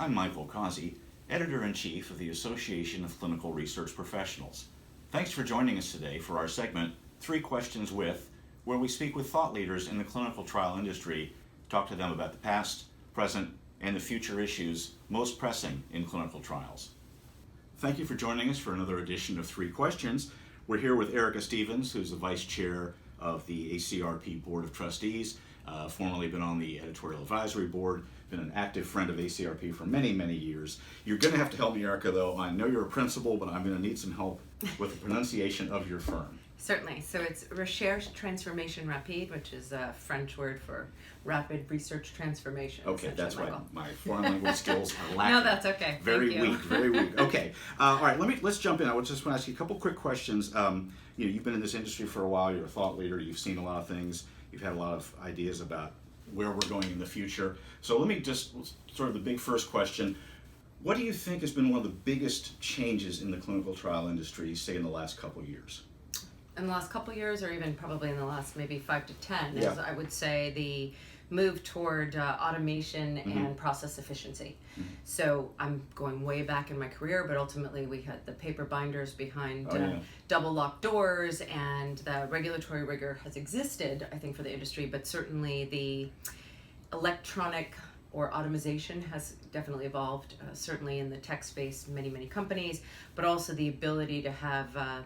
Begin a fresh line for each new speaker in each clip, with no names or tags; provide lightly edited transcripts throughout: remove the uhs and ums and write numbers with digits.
I'm Michael Causey, Editor-in-Chief of the Association of Clinical Research Professionals. Thanks for joining us today for our segment, 3 Questions With, where we speak with thought leaders in the clinical trial industry, talk to them about the past, present, and the future issues most pressing in clinical trials. Thank you for joining us for another edition of 3 Questions. We're here with Erika Stevens, who's the Vice Chair of the ACRP Board of Trustees, formerly been on the Editorial Advisory Board, been an active friend of ACRP for many, many years. You're going to have to help me, Erika, though. I know you're a principal, but I'm going to need some help with the pronunciation of your firm.
Certainly. So it's Recherche Transformation Rapide, which is a French word for rapid research transformation.
Okay, that's right. My foreign language skills are lacking.
No, that's okay.
Very weak, very weak. Okay. All right, let's jump in. I just want to ask you a couple quick questions. You've been in this industry for a while. You're a thought leader. You've seen a lot of things. You've had a lot of ideas about where we're going in the future. So let me just sort of the big first question. What do you think has been one of the biggest changes in the clinical trial industry, say, in the last couple of years?
In the last couple of years, or even probably in the last maybe 5 to 10,
Yeah.
is I would say the move toward automation and process efficiency. So I'm going way back in my career, but ultimately we had the paper binders behind double locked doors, and the regulatory rigor has existed, I think, for the industry, but certainly the electronic or automation has definitely evolved, certainly in the tech space, many companies, but also the ability to have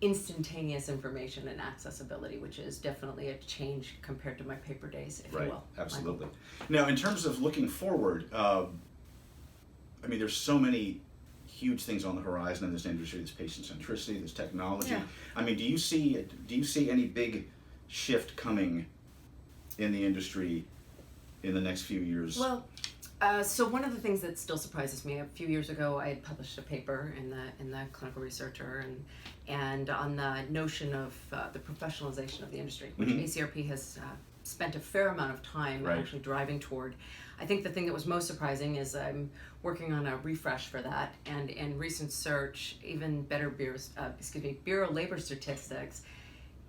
instantaneous information and accessibility, which is definitely a change compared to my paper days, if you will.
Absolutely. Now, in terms of looking forward, there's so many huge things on the horizon in this industry. There's patient centricity, there's technology. Yeah. Do you see any big shift coming in the industry in the next few years?
Well, so one of the things that still surprises me, a few years ago I had published a paper in the Clinical Researcher and on the notion of the professionalization of the industry, which ACRP has spent a fair amount of time actually driving toward. I think the thing that was most surprising is I'm working on a refresh for that, and in recent search, even better Bureau of Labor Statistics,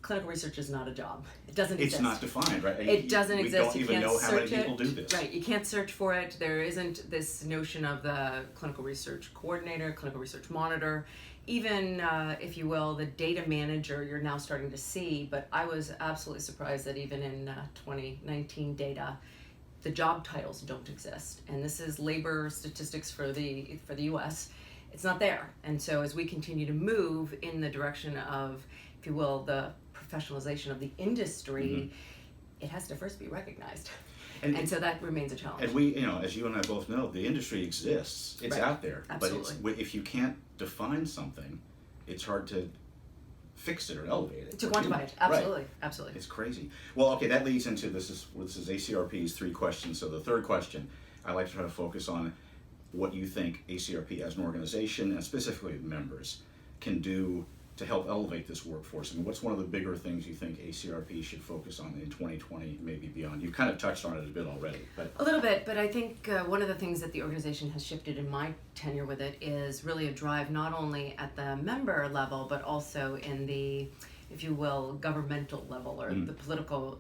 clinical research is not a job. It doesn't exist.
It's not defined, right?
It doesn't exist.
We don't even know how many people do this.
Right, you can't search for it. There isn't this notion of the clinical research coordinator, clinical research monitor, even, if you will, the data manager you're now starting to see. But I was absolutely surprised that even in 2019 data, the job titles don't exist. And this is labor statistics for the US. It's not there. And so as we continue to move in the direction of, if you will, the professionalization of the industry, it has to first be recognized. And so that remains a challenge.
And we, as you and I both know, the industry exists. It's out there.
Absolutely.
But if you can't define something, it's hard to fix it or elevate it.
To quantify it. Absolutely.
Right.
Absolutely.
It's crazy. Well, okay, that leads into this is ACRP's 3 questions. So the third question, I like to try to focus on what you think ACRP as an organization, and specifically members, can do to help elevate this workforce. What's one of the bigger things you think ACRP should focus on in 2020, maybe beyond? You kind of touched on it a bit already.
A little bit, but I think one of the things that the organization has shifted in my tenure with it is really a drive not only at the member level, but also in the, if you will, governmental level or the political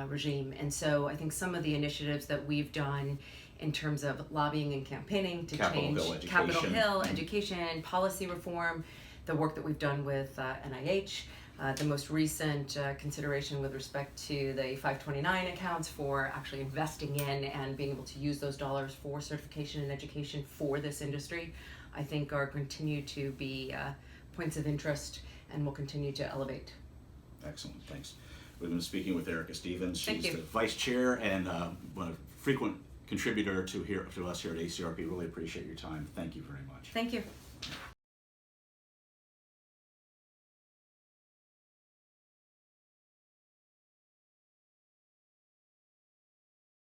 regime. And so I think some of the initiatives that we've done in terms of lobbying and campaigning to change Capitol Hill, education, policy reform, the work that we've done with NIH, the most recent consideration with respect to the 529 accounts for actually investing in and being able to use those dollars for certification and education for this industry, I think are continue to be points of interest and will continue to elevate.
Excellent, thanks. We've been speaking with Erika Stevens. She's the Vice Chair and a frequent contributor to us here at ACRP. Really appreciate your time. Thank you very much.
Thank you.